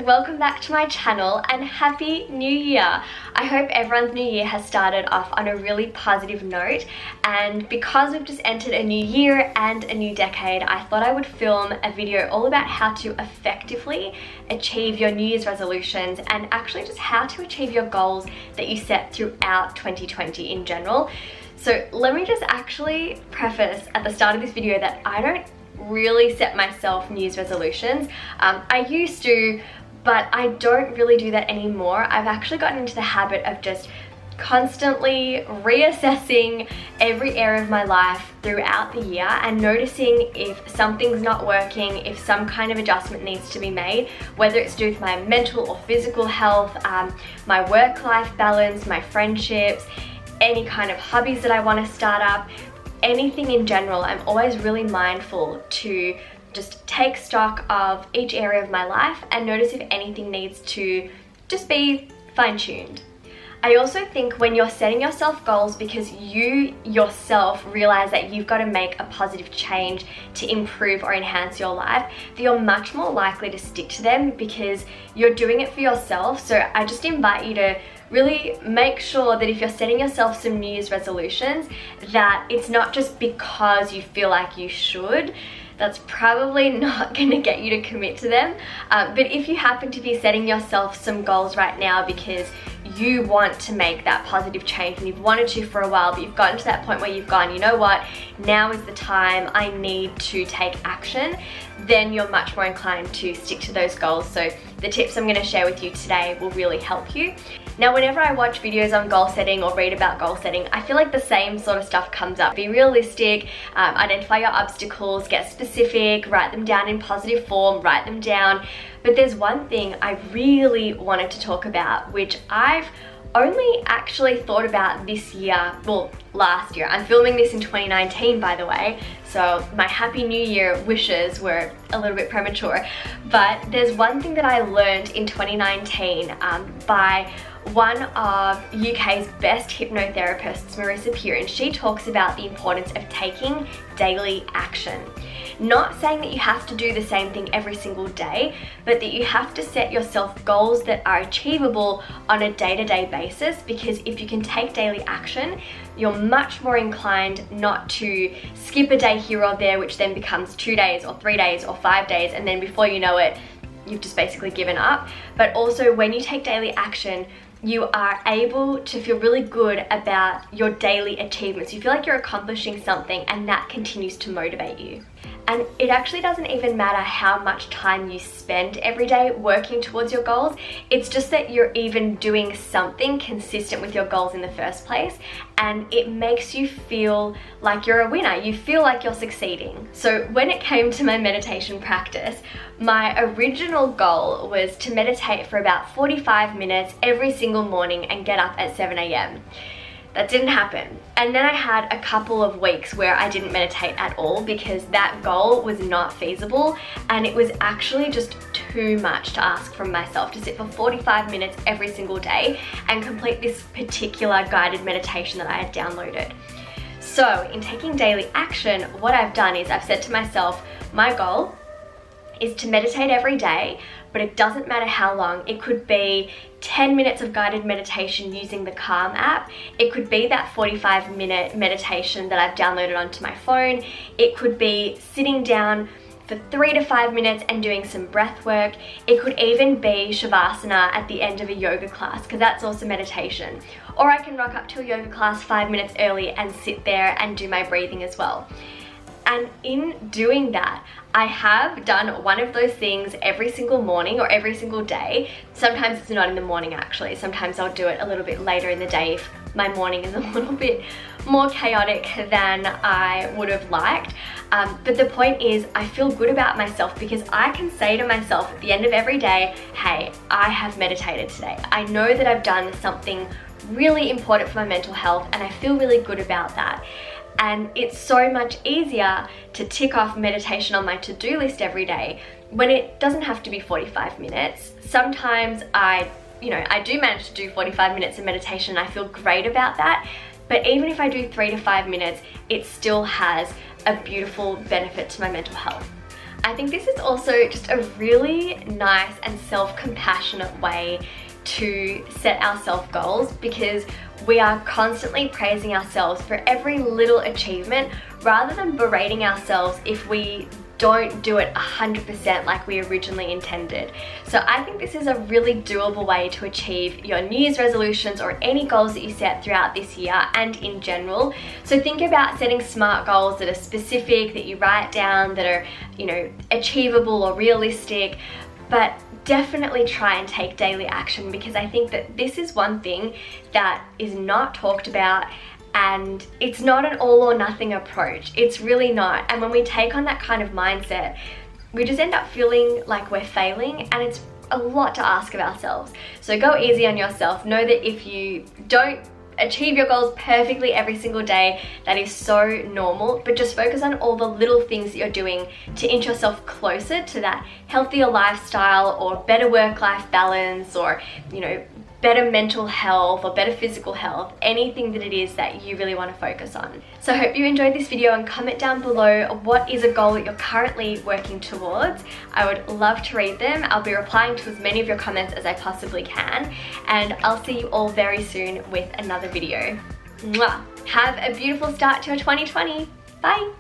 welcome back to my channel and Happy New Year! I hope everyone's new year has started off on a really positive note, and because we've just entered a new year and a new decade, I thought I would film a video all about how to effectively achieve your New Year's resolutions and actually just how to achieve your goals that you set throughout 2020 in general. So let me just actually preface at the start of this video that I don't really set myself New Year's resolutions. I used to, but I don't really do that anymore. I've actually gotten into the habit of just constantly reassessing every area of my life throughout the year and noticing if something's not working, if some kind of adjustment needs to be made, whether it's to do with my mental or physical health, my work-life balance, my friendships, any kind of hobbies that I want to start up. Anything in general. I'm always really mindful to just take stock of each area of my life and notice if anything needs to just be fine-tuned. I also think when you're setting yourself goals because you yourself realize that you've got to make a positive change to improve or enhance your life, that you're much more likely to stick to them because you're doing it for yourself. So I just invite you to really make sure that if you're setting yourself some New Year's resolutions, that it's not just because you feel like you should. That's probably not going to get you to commit to them. But if you happen to be setting yourself some goals right now because you want to make that positive change and you've wanted to for a while, but you've gotten to that point where you've gone, you know what, now is the time, I need to take action, then you're much more inclined to stick to those goals. So the tips I'm going to share with you today will really help you. Now, whenever I watch videos on goal setting or read about goal setting, I feel like the same sort of stuff comes up. Be realistic, identify your obstacles, get specific, write them down in positive form, write them down. But there's one thing I really wanted to talk about, which I've only actually thought about this year, well, last year. I'm filming this in 2019, by the way, so my Happy New Year wishes were a little bit premature. But there's one thing that I learned in 2019 by one of UK's best hypnotherapists, Marissa Peer, and she talks about the importance of taking daily action. Not saying that you have to do the same thing every single day, but that you have to set yourself goals that are achievable on a day-to-day basis, because if you can take daily action, you're much more inclined not to skip a day here or there, which then becomes 2 days or 3 days or 5 days, and then before you know it, you've just basically given up. But also when you take daily action, you are able to feel really good about your daily achievements. You feel like you're accomplishing something, and that continues to motivate you. And it actually doesn't even matter how much time you spend every day working towards your goals. It's just that you're even doing something consistent with your goals in the first place, and it makes you feel like you're a winner. You feel like you're succeeding. So when it came to my meditation practice, my original goal was to meditate for about 45 minutes every single morning and get up at 7 a.m. That didn't happen. And then I had a couple of weeks where I didn't meditate at all because that goal was not feasible, and it was actually just too much to ask from myself to sit for 45 minutes every single day and complete this particular guided meditation that I had downloaded. So in taking daily action, what I've done is I've said to myself, my goal is to meditate every day, but it doesn't matter how long. It could be 10 minutes of guided meditation using the Calm app. It could be that 45-minute meditation that I've downloaded onto my phone. It could be sitting down for 3 to 5 minutes and doing some breath work. It could even be Shavasana at the end of a yoga class, because that's also meditation. Or I can rock up to a yoga class 5 minutes early and sit there and do my breathing as well. And in doing that, I have done one of those things every single morning or every single day. Sometimes it's not in the morning actually. Sometimes I'll do it a little bit later in the day if my morning is a little bit more chaotic than I would have liked. But the point is, I feel good about myself because I can say to myself at the end of every day, hey, I have meditated today. I know that I've done something really important for my mental health, and I feel really good about that. And it's so much easier to tick off meditation on my to-do list every day when it doesn't have to be 45 minutes. Sometimes I do manage to do 45 minutes of meditation and I feel great about that. But even if I do 3 to 5 minutes, it still has a beautiful benefit to my mental health. I think this is also just a really nice and self-compassionate way to set ourselves goals, because we are constantly praising ourselves for every little achievement rather than berating ourselves if we don't do it 100% like we originally intended. So I think this is a really doable way to achieve your New Year's resolutions or any goals that you set throughout this year and in general. So think about setting SMART goals that are specific, that you write down, that are, you know, achievable or realistic, but definitely try and take daily action, because I think that this is one thing that is not talked about, and it's not an all or nothing approach. It's really not. And when we take on that kind of mindset, we just end up feeling like we're failing, and it's a lot to ask of ourselves. So go easy on yourself. Know that if you don't achieve your goals perfectly every single day, that is so normal, but just focus on all the little things that you're doing to inch yourself closer to that healthier lifestyle or better work-life balance, or, you know, better mental health or better physical health, anything that it is that you really want to focus on. So I hope you enjoyed this video, and comment down below what is a goal that you're currently working towards. I would love to read them. I'll be replying to as many of your comments as I possibly can, and I'll see you all very soon with another video. Mwah! Have a beautiful start to your 2020. Bye!